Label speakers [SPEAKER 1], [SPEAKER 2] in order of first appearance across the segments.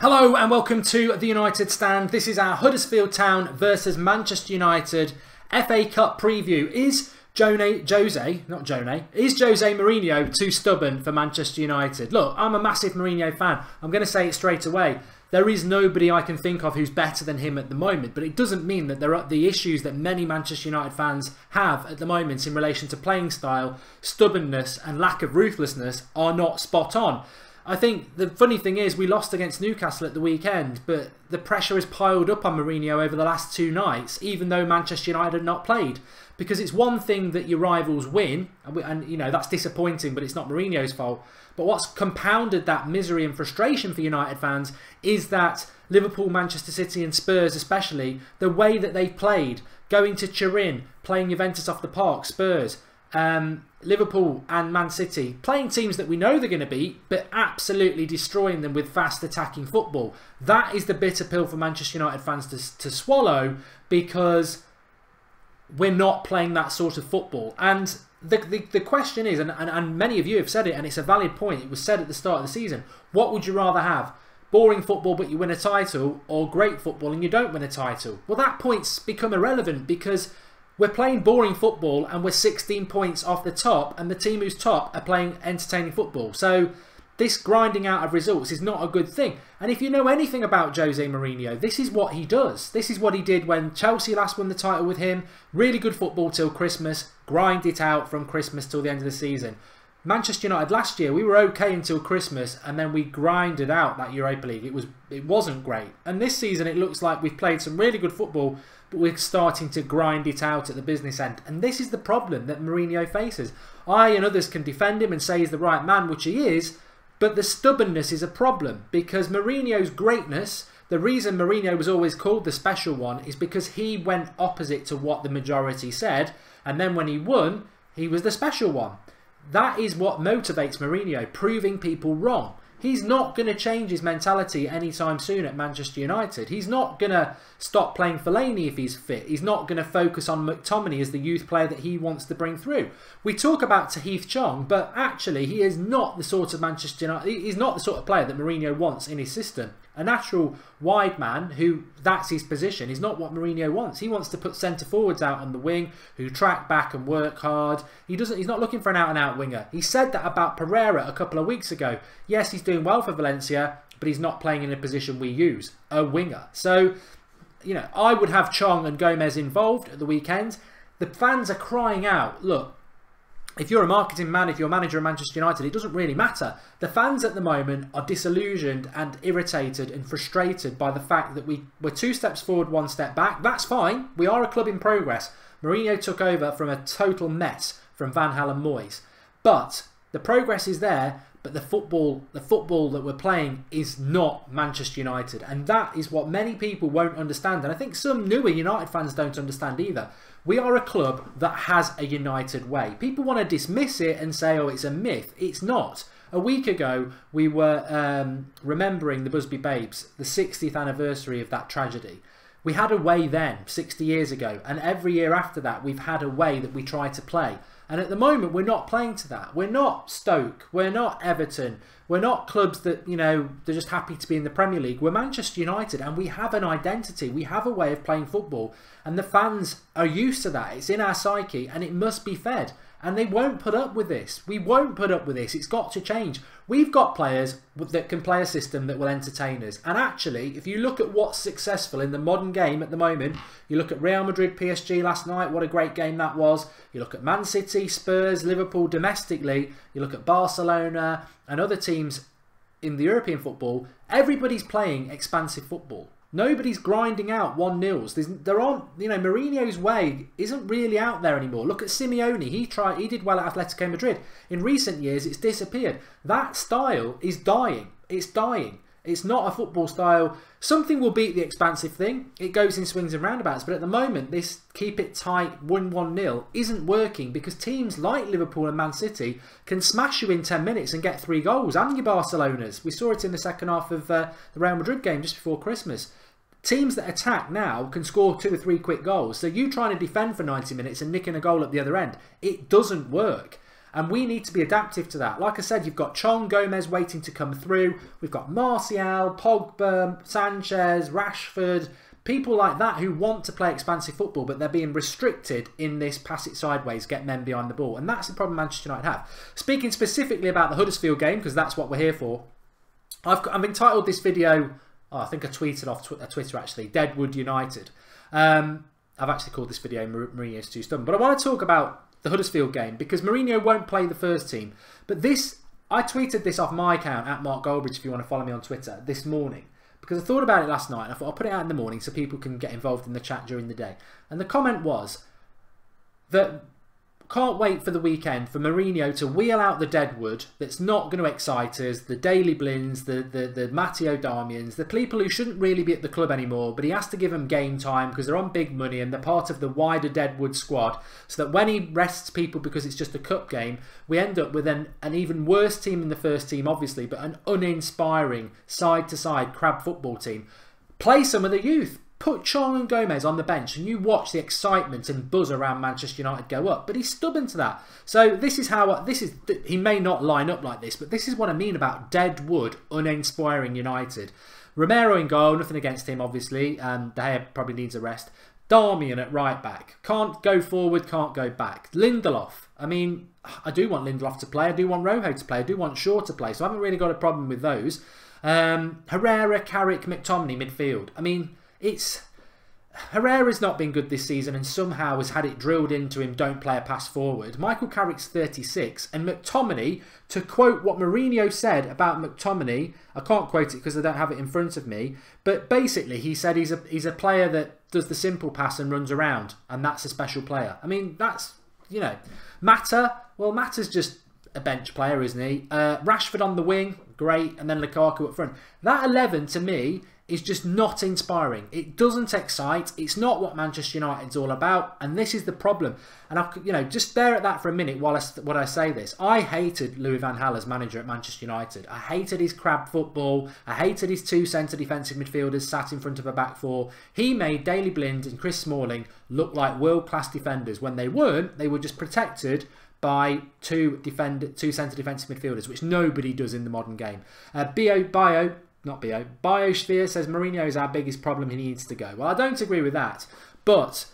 [SPEAKER 1] Hello and welcome to the United Stand. This is our Huddersfield Town versus Manchester United FA Cup preview. Is Jose Mourinho too stubborn for Manchester United? Look, I'm a massive Mourinho fan. I'm going to say it straight away. There is nobody I can think of who's better than him at the moment, but it doesn't mean that there are the issues that many Manchester United fans have at the moment in relation to playing style, stubbornness and lack of ruthlessness are not spot on. I think the funny thing is we lost against Newcastle at the weekend, but the pressure has piled up on Mourinho over the last two nights, even though Manchester United had not played. Because it's one thing that your rivals win, and you know that's disappointing, but it's not Mourinho's fault. But what's compounded that misery and frustration for United fans is that Liverpool, Manchester City and Spurs especially, the way that they've played, going to Turin, playing Juventus off the park, Spurs, Liverpool and Man City, playing teams that we know they're going to beat, but absolutely destroying them with fast attacking football. That is the bitter pill for Manchester United fans to swallow, because we're not playing that sort of football. And the question is, and many of you have said it, and it's a valid point, it was said at the start of the season, what would you rather have? Boring football but you win a title, or great football and you don't win a title? Well, that point's become irrelevant, because we're playing boring football and we're 16 points off the top, and the team who's top are playing entertaining football. So this grinding out of results is not a good thing. And if you know anything about Jose Mourinho, this is what he does. This is what he did when Chelsea last won the title with him. Really good football till Christmas, grind it out from Christmas till the end of the season. Manchester United last year, we were okay until Christmas, and then we grinded out that Europa League. It wasn't great. And this season it looks like we've played some really good football, but we're starting to grind it out at the business end. And this is the problem that Mourinho faces. I and others can defend him and say he's the right man, which he is, but the stubbornness is a problem, because Mourinho's greatness, the reason Mourinho was always called the special one, is because he went opposite to what the majority said, and then when he won, he was the special one. That is what motivates Mourinho, proving people wrong. He's not going to change his mentality anytime soon at Manchester United. He's not going to stop playing Fellaini if he's fit. He's not going to focus on McTominay as the youth player that he wants to bring through. We talk about Tahith Chong, but actually he is not the sort of Manchester United. He's not the sort of player that Mourinho wants in his system. A natural wide man who that's his position is not what Mourinho wants. He wants to put centre forwards out on the wing who track back and work hard. He's not looking for an out-and-out winger. He said that about Pereira a couple of weeks ago. Yes, he's doing well for Valencia, but he's not playing in a position we use, a winger. So, you know, I would have Chong and Gomez involved at the weekend. The fans are crying out, look, if you're a marketing man, if you're a manager of Manchester United, it doesn't really matter. The fans at the moment are disillusioned and irritated and frustrated by the fact that we're 2 steps forward, 1 step back. That's fine. We are a club in progress. Mourinho took over from a total mess from Van Gaal and Moyes. But the progress is there, but the football that we're playing is not Manchester United. And that is what many people won't understand. And I think some newer United fans don't understand either. We are a club that has a United way. People want to dismiss it and say, oh, it's a myth. It's not. A week ago, we were remembering the Busby Babes, the 60th anniversary of that tragedy. We had a way then, 60 years ago. And every year after that, we've had a way that we try to play. And at the moment, we're not playing to that. We're not Stoke. We're not Everton. We're not clubs that, you know, they're just happy to be in the Premier League. We're Manchester United, and we have an identity. We have a way of playing football. And the fans are used to that. It's in our psyche, and it must be fed. And they won't put up with this. We won't put up with this. It's got to change. We've got players that can play a system that will entertain us. And actually, if you look at what's successful in the modern game at the moment, you look at Real Madrid, PSG last night, what a great game that was. You look at Man City, Spurs, Liverpool domestically. You look at Barcelona and other teams in the European football. Everybody's playing expansive football. Nobody's grinding out 1-0s. There aren't, you know, Mourinho's way isn't really out there anymore. Look at Simeone. He did well at Atletico Madrid. In recent years, it's disappeared. That style is dying. It's dying. It's not a football style. Something will beat the expansive thing. It goes in swings and roundabouts. But at the moment, this keep it tight, win 1-0 isn't working, because teams like Liverpool and Man City can smash you in 10 minutes and get 3 goals. And your Barcelonas. We saw it in the second half of the Real Madrid game just before Christmas. Teams that attack now can score 2 or 3 quick goals. So you trying to defend for 90 minutes and nicking a goal at the other end, it doesn't work. And we need to be adaptive to that. Like I said, you've got Chong, Gomez waiting to come through. We've got Martial, Pogba, Sanchez, Rashford, people like that who want to play expansive football, but they're being restricted in this pass it sideways, get men behind the ball. And that's the problem Manchester United have. Speaking specifically about the Huddersfield game, because that's what we're here for, I've entitled this video, I think I tweeted off Twitter actually, Deadwood United. I've actually called this video Mourinho's too stubborn. But I want to talk about the Huddersfield game, because Mourinho won't play the first team. But this, I tweeted this off my account, at Mark Goldbridge, if you want to follow me on Twitter, this morning. Because I thought about it last night, and I thought I'll put it out in the morning so people can get involved in the chat during the day. And the comment was that can't wait for the weekend for Mourinho to wheel out the Deadwood that's not going to excite us, the Daily Blins, the Matteo Darmians, the people who shouldn't really be at the club anymore, but he has to give them game time because they're on big money and they're part of the wider Deadwood squad, so that when he rests people because it's just a cup game, we end up with an even worse team than the first team, obviously, but an uninspiring, side-to-side crab football team. Play some of the youth. Put Chong and Gomez on the bench and you watch the excitement and buzz around Manchester United go up. But he's stubborn to that. So this is how, he may not line up like this, but this is what I mean about Deadwood, uninspiring United. Romero in goal, nothing against him obviously. De Gea probably needs a rest. Darmian at right back. Can't go forward, can't go back. Lindelof. I mean, I do want Lindelof to play. I do want Rojo to play. I do want Shaw to play. So I haven't really got a problem with those. Herrera, Carrick, McTominay midfield. I mean, Herrera's not been good this season and somehow has had it drilled into him, don't play a pass forward. Michael Carrick's 36 and McTominay, to quote what Mourinho said about McTominay, I can't quote it because I don't have it in front of me, but basically he said he's a player that does the simple pass and runs around, and that's a special player. I mean, that's, you know, Mata, well, Mata's just a bench player, isn't he? Rashford on the wing, great, and then Lukaku up front. That 11 to me is just not inspiring. It doesn't excite. It's not what Manchester United's all about, and this is the problem. And just stare at that for a minute while I say this. I hated Louis van Gaal as manager at Manchester United. I hated his crab football. I hated his two centre defensive midfielders sat in front of a back four. He made Daley Blind and Chris Smalling look like world-class defenders when they weren't. They were just protected by two centre defensive midfielders, which nobody does in the modern game. Biosphere says Mourinho is our biggest problem, he needs to go. Well, I don't agree with that. But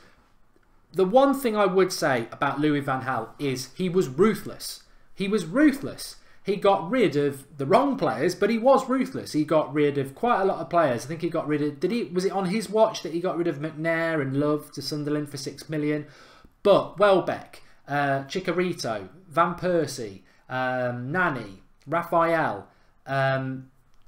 [SPEAKER 1] the one thing I would say about Louis van Gaal is he was ruthless. He was ruthless. He got rid of the wrong players, but he was ruthless. He got rid of quite a lot of players. I think he got rid of... Was it on his watch that he got rid of McNair and Love to Sunderland for $6 million? But Welbeck, Chicharito, Van Persie, Nani, Raphael...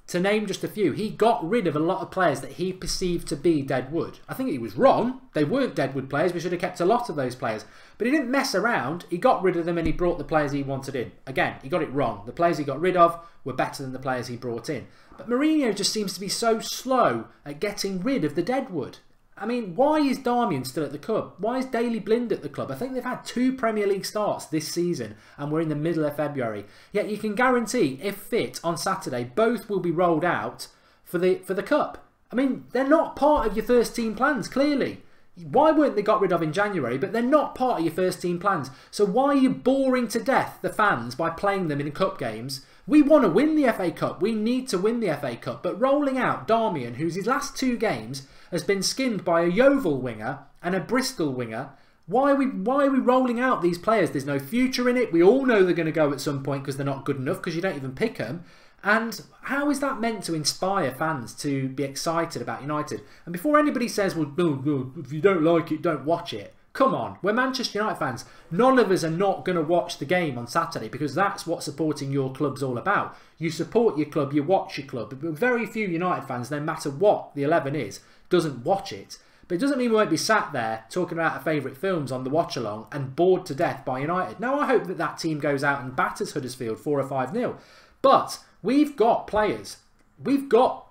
[SPEAKER 1] to name just a few, he got rid of a lot of players that he perceived to be Deadwood. I think he was wrong. They weren't Deadwood players. We should have kept a lot of those players. But he didn't mess around. He got rid of them and he brought the players he wanted in. Again, he got it wrong. The players he got rid of were better than the players he brought in. But Mourinho just seems to be so slow at getting rid of the Deadwood. I mean, why is Darmian still at the club? Why is Daley Blind at the club? I think they've had 2 Premier League starts this season and we're in the middle of February. Yet you can guarantee, if fit, on Saturday, both will be rolled out for the Cup. I mean, they're not part of your first team plans, clearly. Why weren't they got rid of in January? But they're not part of your first team plans. So why are you boring to death the fans by playing them in cup games? We want to win the FA Cup. We need to win the FA Cup. But rolling out Darmian, who's his last 2 games has been skinned by a Yeovil winger and a Bristol winger. Why are we rolling out these players? There's no future in it. We all know they're going to go at some point because they're not good enough, because you don't even pick them. And how is that meant to inspire fans to be excited about United? And before anybody says, well, no, if you don't like it, don't watch it. Come on, we're Manchester United fans. None of us are not going to watch the game on Saturday, because that's what supporting your club's all about. You support your club, you watch your club. But very few United fans, no matter what the 11 is, doesn't watch it. But it doesn't mean we won't be sat there talking about our favourite films on the watch-along and bored to death by United. Now, I hope that that team goes out and batters Huddersfield 4 or 5-0. But we've got players. We've got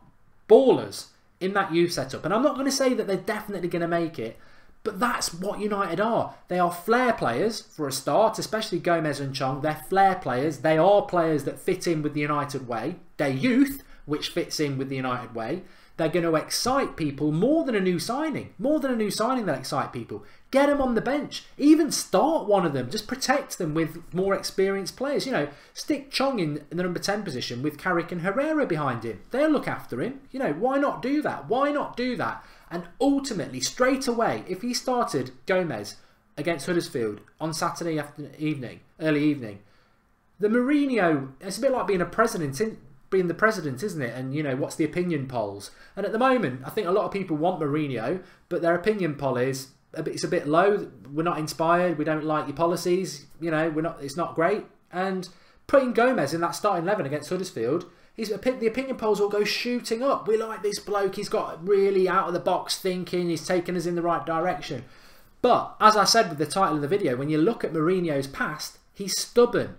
[SPEAKER 1] ballers in that youth setup. And I'm not going to say that they're definitely going to make it, but that's what United are. They are flair players for a start, especially Gomez and Chong. They're flair players. They are players that fit in with the United way. They're youth, which fits in with the United way. They're going to excite people more than a new signing. More than a new signing that excite people. Get them on the bench. Even start one of them. Just protect them with more experienced players. You know, stick Chong in the number 10 position with Carrick and Herrera behind him. They'll look after him. You know, why not do that? Why not do that? And ultimately, straight away, if he started Gomez against Huddersfield on Saturday early evening, the Mourinho, it's a bit like being the president, isn't it? And, you know, what's the opinion polls? And at the moment, I think a lot of people want Mourinho, but their opinion poll is, it's a bit low. We're not inspired. We don't like your policies. You know, it's not great. And putting Gomez in that starting 11 against Huddersfield, the opinion polls will go shooting up. We like this bloke. He's got really out of the box thinking. He's taken us in the right direction. But as I said with the title of the video, when you look at Mourinho's past, he's stubborn.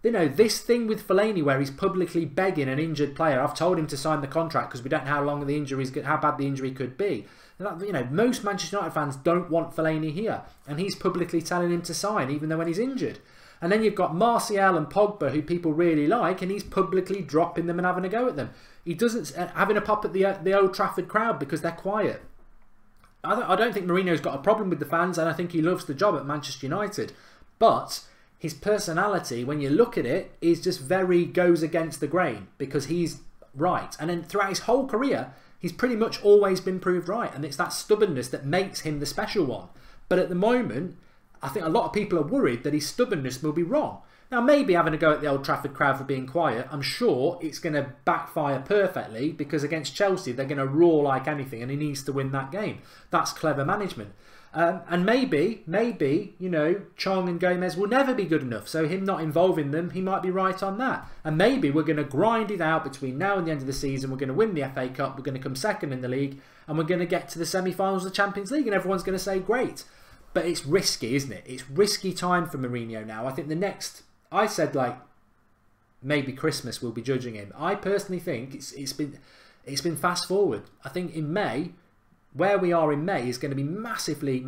[SPEAKER 1] You know, this thing with Fellaini where he's publicly begging an injured player. I've told him to sign the contract because we don't know how long how bad the injury could be. You know, most Manchester United fans don't want Fellaini here, and he's publicly telling him to sign, even though when he's injured. And then you've got Martial and Pogba, who people really like, and he's publicly dropping them and having a go at them. He doesn't having a pop at the Old Trafford crowd because they're quiet. I don't think Mourinho's got a problem with the fans, and I think he loves the job at Manchester United. But his personality, when you look at it, is just very goes against the grain because he's right. And then throughout his whole career, he's pretty much always been proved right. And it's that stubbornness that makes him the special one. But at the moment, I think a lot of people are worried that his stubbornness will be wrong. Now, maybe having a go at the Old Trafford crowd for being quiet, I'm sure it's going to backfire perfectly because against Chelsea, they're going to roar like anything and he needs to win that game. That's clever management. And maybe, you know, Chong and Gomez will never be good enough. So him not involving them, he might be right on that. And maybe we're going to grind it out between now and the end of the season. We're going to win the FA Cup. We're going to come second in the league. And we're going to get to the semi-finals of the Champions League. And everyone's going to say, great. But it's risky, isn't it? It's risky time for Mourinho now. I think the next... I said, like, maybe Christmas we'll be judging him. I personally think it's been fast forward. I think in May... Where we are in May is going to be massively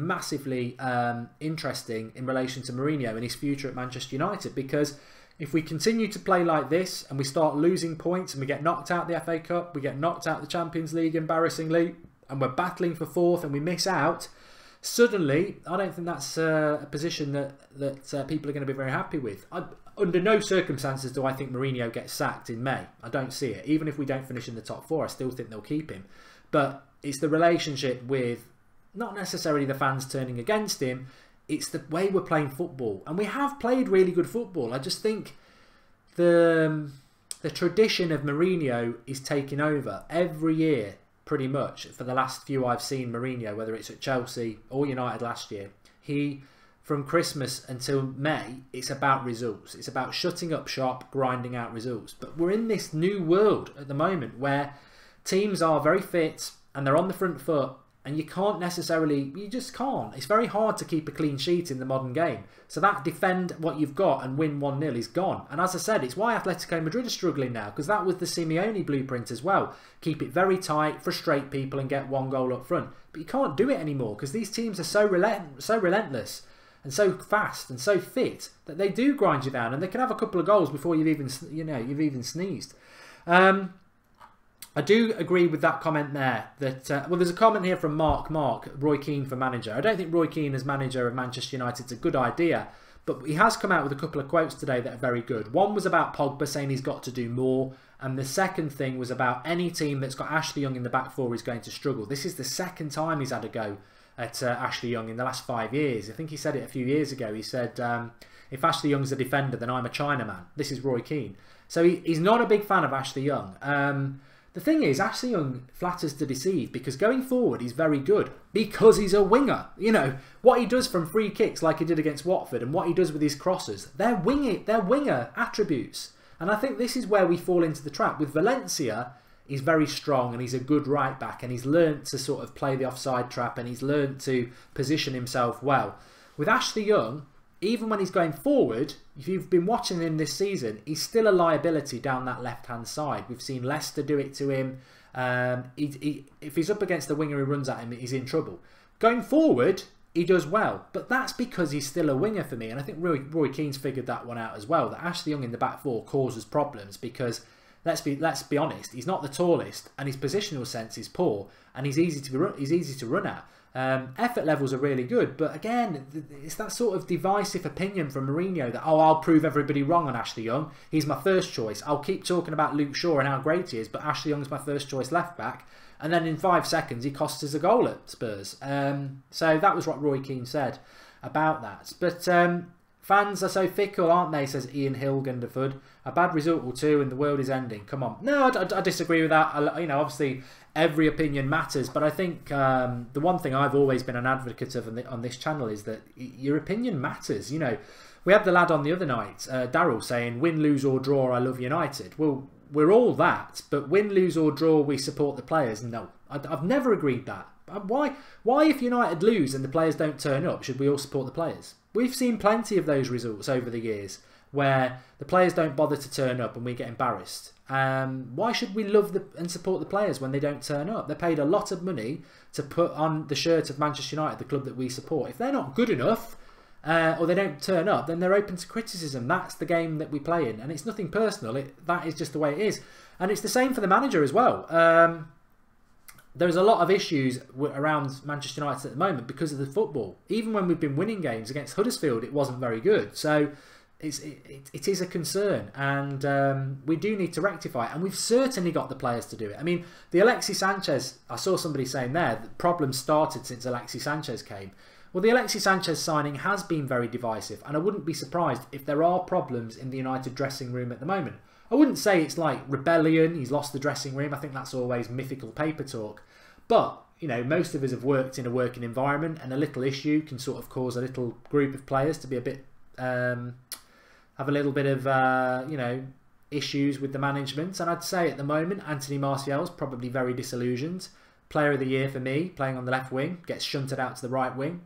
[SPEAKER 1] interesting in relation to Mourinho and his future at Manchester United, because if we continue to play like this and we start losing points and we get knocked out the FA Cup, we get knocked out the Champions League embarrassingly, and we're battling for fourth and we miss out, suddenly I don't think that's a position that people are going to be very happy with. Under no circumstances do I think Mourinho gets sacked in May. I don't see it. Even if we don't finish in the top four, I still think they'll keep him. But it's the relationship with not necessarily the fans turning against him. It's the way we're playing football. And we have played really good football. I just think the tradition of Mourinho is taking over every year, pretty much, for the last few I've seen Mourinho, whether it's at Chelsea or United last year. From Christmas until May, it's about results. It's about shutting up shop, grinding out results. But we're in this new world at the moment where teams are very fit and they're on the front foot, and you just can't. It's very hard to keep a clean sheet in the modern game. So that defend what you've got and win 1-0 is gone. And as I said, it's why Atletico Madrid are struggling now, because that was the Simeone blueprint as well. Keep it very tight, frustrate people and get one goal up front. But you can't do it anymore because these teams are so relentless and so fast and so fit that they do grind you down, and they can have a couple of goals before you've even sneezed. I do agree with that comment there. That well, there's a comment here from Mark, Roy Keane for manager. I don't think Roy Keane as manager of Manchester United is a good idea, but he has come out with a couple of quotes today that are very good. One was about Pogba saying he's got to do more, and the second thing was about any team that's got Ashley Young in the back four is going to struggle. This is the second time he's had a go at Ashley Young in the last 5 years. I think he said it a few years ago. He said, if Ashley Young's a defender, then I'm a Chinaman. This is Roy Keane. So he's not a big fan of Ashley Young. The thing is, Ashley Young flatters to deceive, because going forward he's very good because he's a winger. You know, what he does from free kicks like he did against Watford and what he does with his crosses, they're winger attributes. And I think this is where we fall into the trap. With Valencia, he's very strong and he's a good right back and he's learnt to sort of play the offside trap and he's learnt to position himself well. With Ashley Young, even when he's going forward, if you've been watching him this season, he's still a liability down that left-hand side. We've seen Leicester do it to him. If he's up against the winger who runs at him, he's in trouble. Going forward, he does well, but that's because he's still a winger for me. And I think Roy Keane's figured that one out as well, that Ashley Young in the back four causes problems because let's be honest, he's not the tallest, and his positional sense is poor, and he's easy to run at. Effort levels are really good, but again, it's that sort of divisive opinion from Mourinho that, oh, I'll prove everybody wrong on Ashley Young. He's my first choice. I'll keep talking about Luke Shaw and how great he is, but Ashley Young's my first choice left back. And then in 5 seconds, he cost us a goal at Spurs. So that was what Roy Keane said about that. But fans are so fickle, aren't they, says Ian Hilgenderford. A bad result or two and the world is ending. Come on. No, I disagree with that. You know, obviously, every opinion matters. But I think the one thing I've always been an advocate of on this channel is that your opinion matters. You know, we had the lad on the other night, Daryl, saying, win, lose or draw, I love United. Well, we're all that, but win, lose or draw, we support the players. No, I've never agreed that. Why if United lose and the players don't turn up, should we all support the players? We've seen plenty of those results over the years where the players don't bother to turn up and we get embarrassed. Why should we love and support the players when they don't turn up? They're paid a lot of money to put on the shirt of Manchester United, the club that we support. If they're not good enough or they don't turn up, then they're open to criticism. That's the game that we play in, and it's nothing personal. That is just the way it is. And it's the same for the manager as well. There's a lot of issues around Manchester United at the moment because of the football. Even when we've been winning games against Huddersfield, it wasn't very good. So it is a concern, and we do need to rectify it. And we've certainly got the players to do it. I mean, the Alexis Sanchez, I saw somebody saying there, the problem started since Alexis Sanchez came. Well, the Alexis Sanchez signing has been very divisive, and I wouldn't be surprised if there are problems in the United dressing room at the moment. I wouldn't say it's like rebellion, he's lost the dressing room. I think that's always mythical paper talk. But, you know, most of us have worked in a working environment, and a little issue can sort of cause a little group of players to be a bit, have a little bit of, you know, issues with the management. And I'd say at the moment, Anthony Martial's probably very disillusioned. Player of the year for me, playing on the left wing, gets shunted out to the right wing.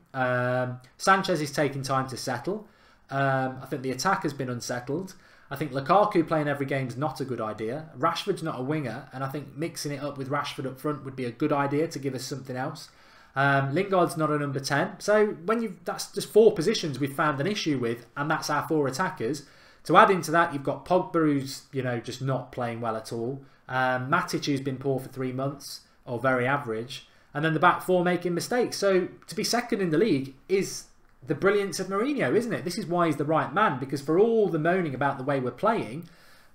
[SPEAKER 1] Sanchez is taking time to settle. I think the attack has been unsettled. I think Lukaku playing every game is not a good idea. Rashford's not a winger, and I think mixing it up with Rashford up front would be a good idea to give us something else. Lingard's not a number 10. So that's just 4 positions we've found an issue with, and that's our 4 attackers. To add into that, you've got Pogba, who's, you know, just not playing well at all. Matic, who's been poor for 3 months, or very average. And then the back 4 making mistakes. So to be second in the league is the brilliance of Mourinho, isn't it? This is why he's the right man, because for all the moaning about the way we're playing,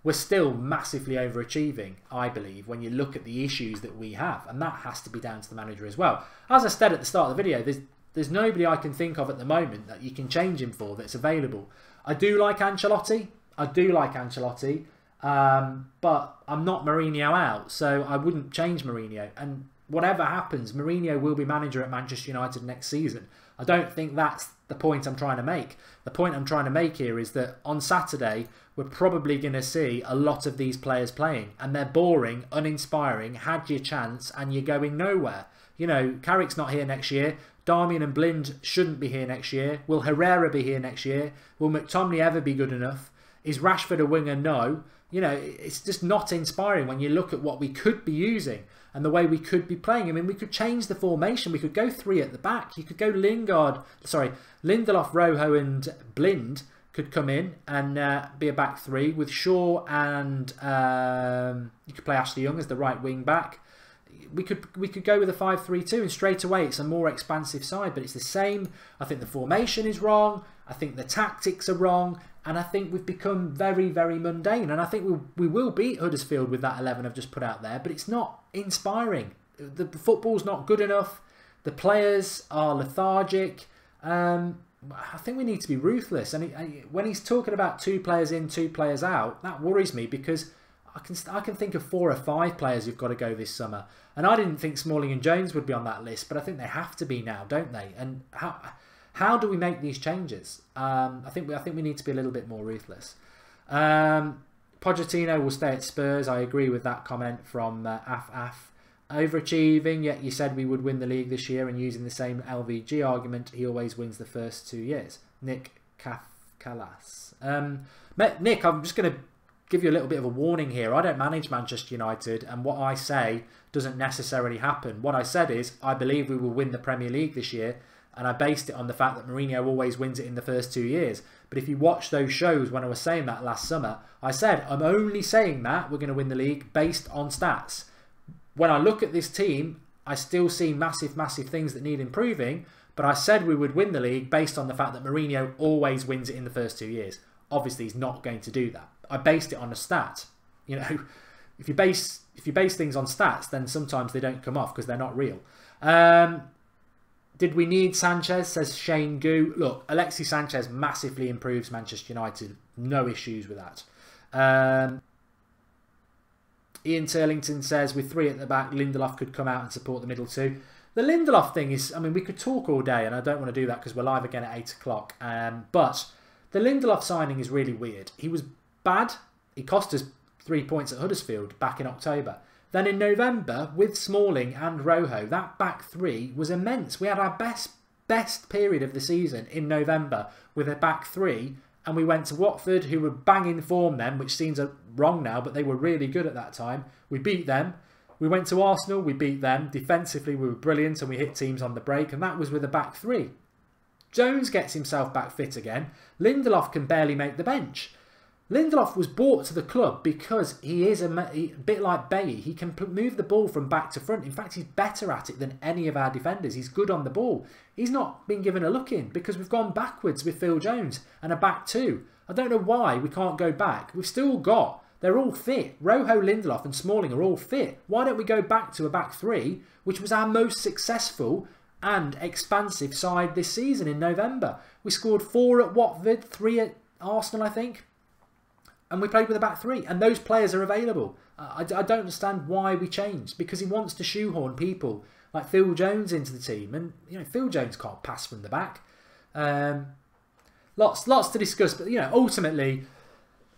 [SPEAKER 1] we're still massively overachieving, I believe, when you look at the issues that we have. And that has to be down to the manager as well. As I said at the start of the video, there's nobody I can think of at the moment that you can change him for that's available. I do like Ancelotti. But I'm not Mourinho out, so I wouldn't change Mourinho. And whatever happens, Mourinho will be manager at Manchester United next season. I don't think that's the point I'm trying to make. The point I'm trying to make here is that on Saturday, we're probably going to see a lot of these players playing, and they're boring, uninspiring, had your chance, and you're going nowhere. You know, Carrick's not here next year. Darmian and Blind shouldn't be here next year. Will Herrera be here next year? Will McTominay ever be good enough? Is Rashford a winger? No. You know, it's just not inspiring when you look at what we could be using and the way we could be playing. I mean, we could change the formation. We could go 3 at the back. You could go Lindelof, Rojo and Blind could come in and be a back 3 with Shaw, and you could play Ashley Young as the right wing back. We could go with a 5-3-2, and straight away it's a more expansive side, but it's the same. I think the formation is wrong. I think the tactics are wrong. And I think we've become very, very mundane. And I think we will beat Huddersfield with that 11 I've just put out there. But it's not inspiring. The football's not good enough. The players are lethargic. I think we need to be ruthless. And when he's talking about 2 players in, 2 players out, that worries me, because I can think of 4 or 5 players who've got to go this summer. And I didn't think Smalling and Jones would be on that list, but I think they have to be now, don't they? And how do we make these changes? I think we need to be a little bit more ruthless. Pochettino will stay at Spurs. I agree with that comment from Af. Overachieving, yet you said we would win the league this year, and using the same LVG argument, he always wins the first 2 years. Nick Kalas. Nick, I'm just going to give you a little bit of a warning here. I don't manage Manchester United, and what I say doesn't necessarily happen. What I said is, I believe we will win the Premier League this year, And I based it on the fact that Mourinho always wins it in the first 2 years. But if you watch those shows when I was saying that last summer, I said, I'm only saying that we're going to win the league based on stats. When I look at this team, I still see massive, massive things that need improving. But I said we would win the league based on the fact that Mourinho always wins it in the first 2 years. Obviously, he's not going to do that. I based it on a stat. You know, if you base things on stats, then sometimes they don't come off because they're not real. Did we need Sanchez? Says Shane Goo. Look, Alexis Sanchez massively improves Manchester United. No issues with that. Ian Turlington says, with 3 at the back, Lindelof could come out and support the middle 2. The Lindelof thing is, I mean, we could talk all day, and I don't want to do that because we're live again at 8 o'clock. But the Lindelof signing is really weird. He was bad. He cost us 3 points at Huddersfield back in October. Then in November, with Smalling and Rojo, that back 3 was immense. We had our best period of the season in November with a back 3, and we went to Watford, who were banging form then, which seems wrong now, but they were really good at that time. We beat them. We went to Arsenal, we beat them. Defensively, we were brilliant, and we hit teams on the break, and that was with a back 3. Jones gets himself back fit again. Lindelof can barely make the bench. Lindelof was brought to the club because he is a bit like Bailly. He can move the ball from back to front. In fact, he's better at it than any of our defenders. He's good on the ball. He's not been given a look in because we've gone backwards with Phil Jones and a back 2. I don't know why we can't go back. We've still got, they're all fit. Rojo, Lindelof and Smalling are all fit. Why don't we go back to a back 3, which was our most successful and expansive side this season in November? We scored 4 at Watford, 3 at Arsenal, I think. And we played with a back 3. And those players are available. I don't understand why we changed. Because he wants to shoehorn people like Phil Jones into the team. And, you know, Phil Jones can't pass from the back. Lots to discuss. But, you know, ultimately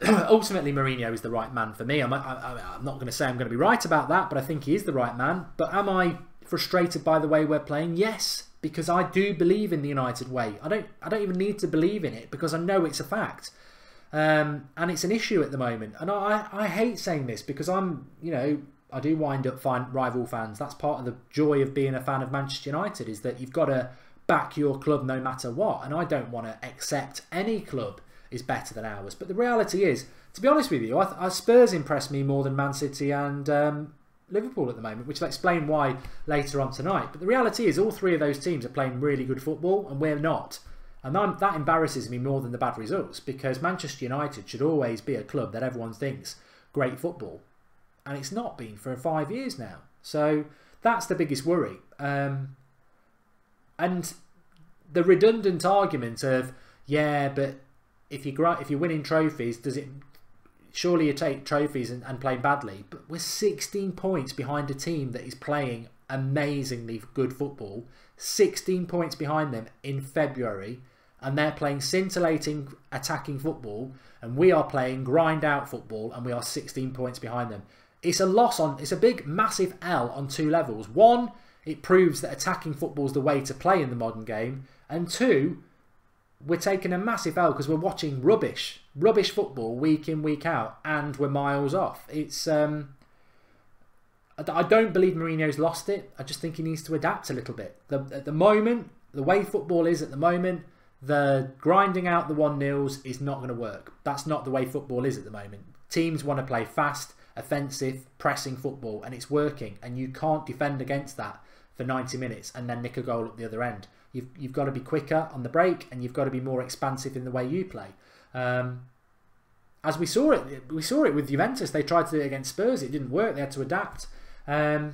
[SPEAKER 1] Mourinho is the right man for me. I'm not going to say I'm going to be right about that. But I think he is the right man. But am I frustrated by the way we're playing? Yes. Because I do believe in the United way. I don't even need to believe in it. Because I know it's a fact. And it's an issue at the moment, and I hate saying this because I'm, you know, I do wind up rival fans. That's part of the joy of being a fan of Manchester United, is that you've got to back your club no matter what, and I don't want to accept any club is better than ours. But the reality is, to be honest with you, Spurs impress me more than Man City and Liverpool at the moment, which will explain why later on tonight. But the reality is all 3 of those teams are playing really good football and we're not. And that embarrasses me more than the bad results, because Manchester United should always be a club that everyone thinks great football. And it's not been for 5 years now. So that's the biggest worry. And the redundant argument of, yeah, but if you're winning trophies, surely you take trophies and play badly. But we're 16 points behind a team that is playing amazingly good football. 16 points behind them in February. And they're playing scintillating attacking football, and we are playing grind out football, and we are 16 points behind them. It's a big massive L on 2 levels. 1, it proves that attacking football is the way to play in the modern game, and 2, we're taking a massive L because we're watching rubbish football week in, week out, and we're miles off. It's I don't believe Mourinho's lost it. I just think he needs to adapt a little bit. At the moment, the way football is at the moment, the grinding out the 1-0s is not going to work. That's not the way football is at the moment. Teams want to play fast, offensive, pressing football, and it's working. And you can't defend against that for 90 minutes and then nick a goal at the other end. You've got to be quicker on the break, and you've got to be more expansive in the way you play. As we saw it with Juventus. They tried to do it against Spurs. It didn't work. They had to adapt. Yeah,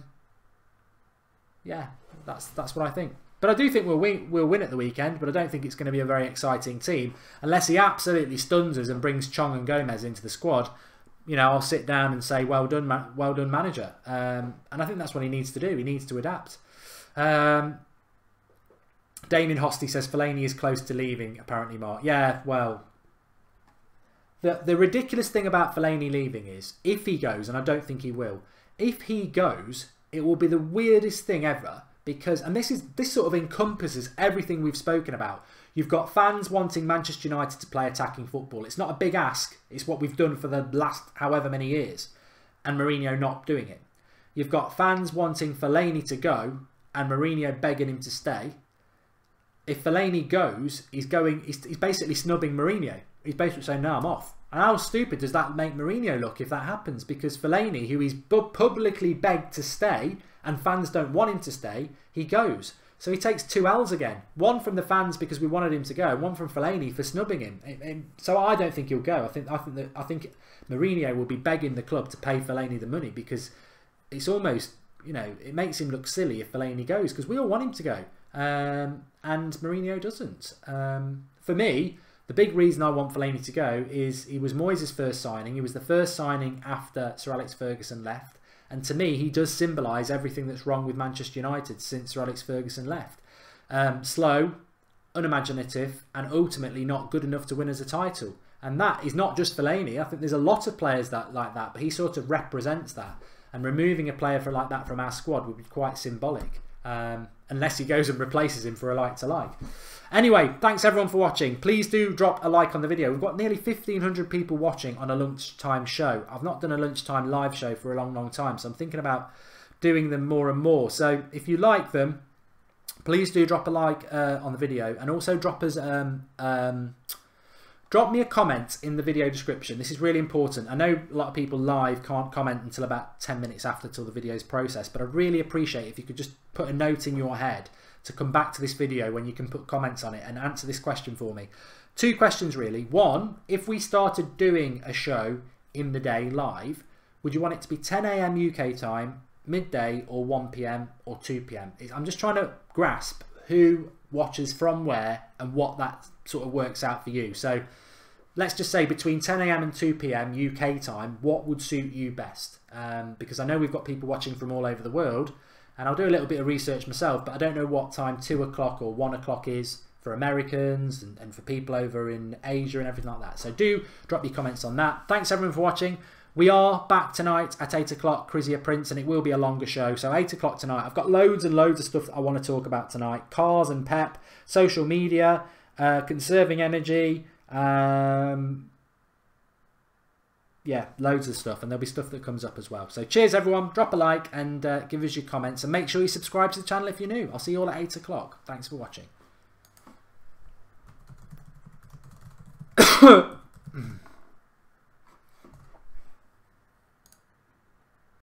[SPEAKER 1] that's what I think. But I do think we'll win at the weekend, but I don't think it's going to be a very exciting team. Unless he absolutely stuns us and brings Chong and Gomez into the squad, you know, I'll sit down and say, well done manager. And I think that's what he needs to do. He needs to adapt. Damien Hosty says, Fellaini is close to leaving, apparently, Mark. Yeah, well, the ridiculous thing about Fellaini leaving is, if he goes, and I don't think he will, if he goes, it will be the weirdest thing ever. Because, and this sort of encompasses everything we've spoken about. You've got fans wanting Manchester United to play attacking football. It's not a big ask. It's what we've done for the last however many years. And Mourinho not doing it. You've got fans wanting Fellaini to go and Mourinho begging him to stay. if Fellaini goes, he's basically snubbing Mourinho. He's basically saying, no, I'm off. And how stupid does that make Mourinho look if that happens? Because Fellaini, who he's publicly begged to stay, and fans don't want him to stay, he goes. So he takes 2 L's again. One from the fans because we wanted him to go, and one from Fellaini for snubbing him. So I don't think he'll go. I think Mourinho will be begging the club to pay Fellaini the money, because it's almost, you know, it makes him look silly if Fellaini goes, because we all want him to go, and Mourinho doesn't. For me, the big reason I want Fellaini to go is he was Moyes' first signing. He was the first signing after Sir Alex Ferguson left. And to me, he does symbolise everything that's wrong with Manchester United since Sir Alex Ferguson left. Slow, unimaginative, and ultimately not good enough to win us a title. And that is not just Fellaini. I think there's a lot of players like that, but he sort of represents that. And removing a player like that from our squad would be quite symbolic. Unless he goes and replaces him for a like-to-like. Anyway, thanks everyone for watching. Please do drop a like on the video. We've got nearly 1,500 people watching on a lunchtime show. I've not done a lunchtime live show for a long time, so I'm thinking about doing them more and more. So if you like them, please do drop a like on the video, and also drop us drop me a comment in the video description. This is really important. I know a lot of people live can't comment until about 10 minutes after till the video is processed, but I'd really appreciate if you could just put a note in your head to come back to this video when you can put comments on it and answer this question for me. 2 questions really. One, if we started doing a show in the day live, would you want it to be 10 AM UK time, midday, or 1 PM or 2 PM? I'm just trying to grasp who watches from where and what that sort of works out for you. So let's just say between 10 AM and 2 PM UK time, what would suit you best? Because I know we've got people watching from all over the world, and I'll do a little bit of research myself, but I don't know what time 2 o'clock or 1 o'clock is for Americans and for people over in Asia and everything like that. So do drop your comments on that. Thanks everyone for watching. We are back tonight at 8 o'clock, Crizia Prince, and it will be a longer show. So 8 o'clock tonight. I've got loads and loads of stuff that I want to talk about tonight. Cars and Pep, social media, conserving energy, yeah, loads of stuff, and there'll be stuff that comes up as well. So cheers everyone, drop a like and give us your comments, and make sure you subscribe to the channel if you're new. I'll see you all at 8 o'clock. Thanks for watching.